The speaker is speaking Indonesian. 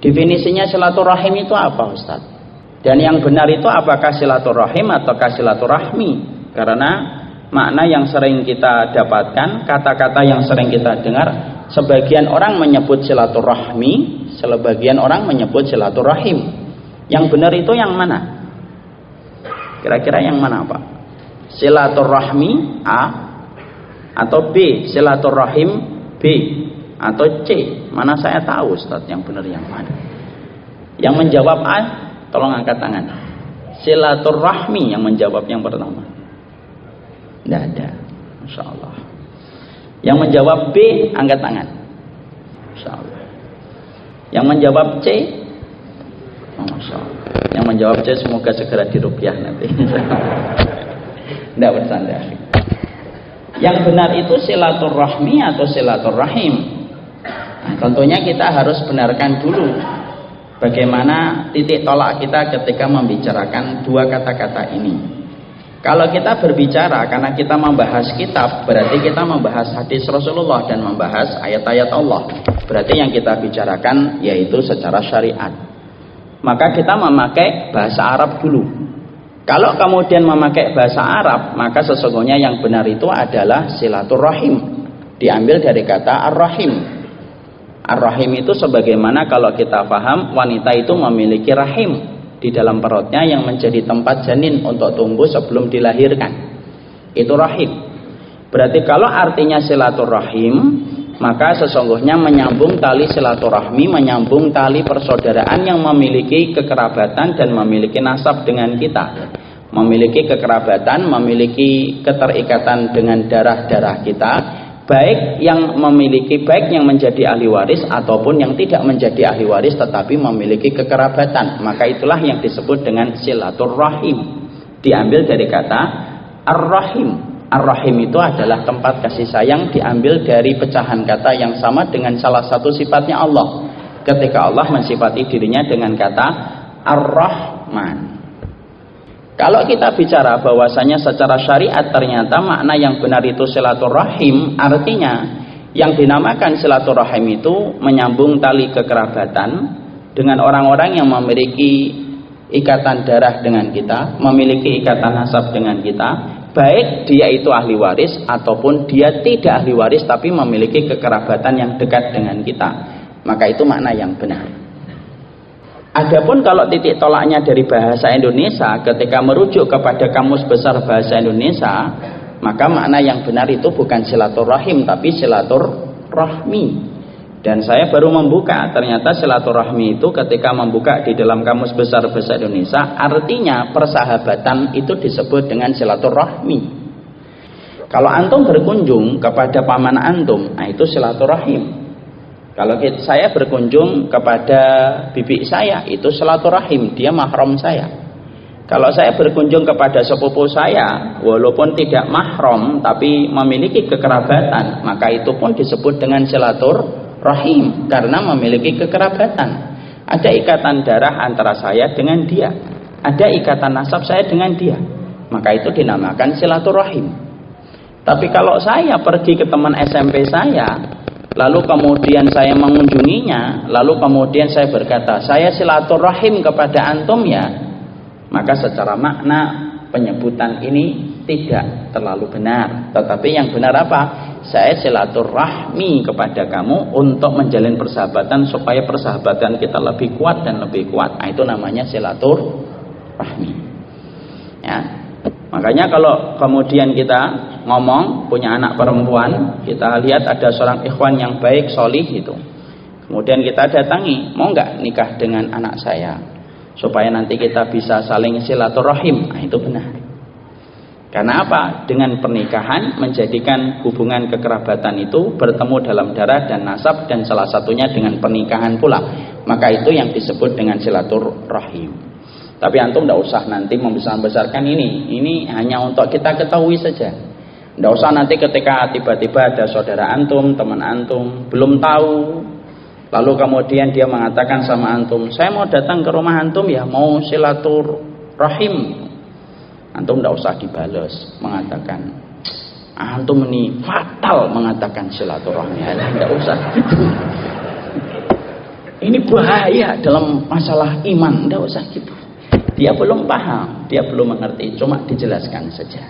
Definisinya silaturahim itu apa, Ustaz? Dan yang benar itu apakah silaturahim ataukah silaturahmi? Karena makna yang sering kita dapatkan, kata-kata yang sering kita dengar, sebagian orang menyebut silaturahmi, sebagian orang menyebut silaturahim. Yang benar itu yang mana? Kira-kira yang mana, Pak? Silaturahmi A atau B? Silaturahim B atau C? Mana saya tahu, Ustaz, yang benar yang mana? Yang menjawab A, tolong angkat tangan. Silaturahmi yang menjawab yang pertama. Tidak ada. Masya Allah. Yang menjawab B, angkat tangan. Masya Allah. Yang menjawab C, Masya Allah. Yang menjawab C semoga segera dirupiah nanti. Tidak bercanda. Yang benar itu silaturahmi atau silaturahim. Nah, tentunya kita harus benarkan dulu bagaimana titik tolak kita ketika membicarakan dua kata-kata ini. Kalau kita berbicara karena kita membahas kitab, berarti kita membahas hadis Rasulullah dan membahas ayat-ayat Allah. Berarti yang kita bicarakan yaitu secara syariat. Maka kita memakai bahasa Arab dulu. Kalau kemudian memakai bahasa Arab, maka sesungguhnya yang benar itu adalah silaturahim. Diambil dari kata ar-rahim. Ar-rahim itu sebagaimana kalau kita paham, wanita itu memiliki rahim di dalam perutnya yang menjadi tempat janin untuk tumbuh sebelum dilahirkan. Itu rahim. Berarti kalau artinya silaturahim, maka sesungguhnya menyambung tali silaturahmi, menyambung tali persaudaraan yang memiliki kekerabatan dan memiliki nasab dengan kita, memiliki kekerabatan, memiliki keterikatan dengan darah-darah kita, baik yang menjadi ahli waris ataupun yang tidak menjadi ahli waris tetapi memiliki kekerabatan. Maka itulah yang disebut dengan silaturahim. Diambil dari kata ar-rahim. Ar-rahim itu adalah tempat kasih sayang, diambil dari pecahan kata yang sama dengan salah satu sifatnya Allah. Ketika Allah mensifati dirinya dengan kata ar-rahman. Kalau kita bicara bahwasanya secara syariat ternyata makna yang benar itu silaturahim, artinya yang dinamakan silaturahim itu menyambung tali kekerabatan dengan orang-orang yang memiliki ikatan darah dengan kita, memiliki ikatan nasab dengan kita, baik dia itu ahli waris ataupun dia tidak ahli waris tapi memiliki kekerabatan yang dekat dengan kita. Maka itu makna yang benar. Adapun kalau titik tolaknya dari bahasa Indonesia, ketika merujuk kepada Kamus Besar Bahasa Indonesia, maka makna yang benar itu bukan silaturahim tapi silaturahmi. Dan saya baru membuka, ternyata silaturahmi itu ketika membuka di dalam Kamus Besar Bahasa Indonesia, artinya persahabatan itu disebut dengan silaturahmi. Kalau antum berkunjung kepada paman antum, nah itu silaturahim. Kalau saya berkunjung kepada bibi saya, itu silaturahim, dia mahram saya. Kalau saya berkunjung kepada sepupu saya, walaupun tidak mahram tapi memiliki kekerabatan, maka itu pun disebut dengan silaturahim karena memiliki kekerabatan. Ada ikatan darah antara saya dengan dia, ada ikatan nasab saya dengan dia, maka itu dinamakan silaturahim. Tapi kalau saya pergi ke teman SMP saya, lalu kemudian saya mengunjunginya, lalu kemudian saya berkata, saya silaturahim kepada antum ya, maka secara makna penyebutan ini tidak terlalu benar. Tetapi yang benar apa? Saya silaturahmi kepada kamu untuk menjalin persahabatan supaya persahabatan kita lebih kuat dan lebih kuat. Nah, itu namanya silaturahmi. Ya. Makanya kalau kemudian kita ngomong punya anak perempuan, kita lihat ada seorang ikhwan yang baik, solih itu, kemudian kita datangi, mau nggak nikah dengan anak saya supaya nanti kita bisa saling silaturahim. Nah, itu benar. Karena apa? Dengan pernikahan menjadikan hubungan kekerabatan itu bertemu dalam darah dan nasab, dan salah satunya dengan pernikahan pula. Maka itu yang disebut dengan silaturahim. Tapi antum tidak usah nanti membesar-besarkan ini. Ini hanya untuk kita ketahui saja. Tidak usah nanti ketika tiba-tiba ada saudara antum, teman antum, belum tahu, lalu kemudian dia mengatakan sama antum, saya mau datang ke rumah antum ya, mau silaturahim. Antum tidak usah dibales mengatakan, antum ini fatal mengatakan silaturahmi. Tidak usah gitu. ini bahaya dalam masalah iman. Tidak usah gitu. Dia belum paham, dia belum mengerti, cuma dijelaskan saja.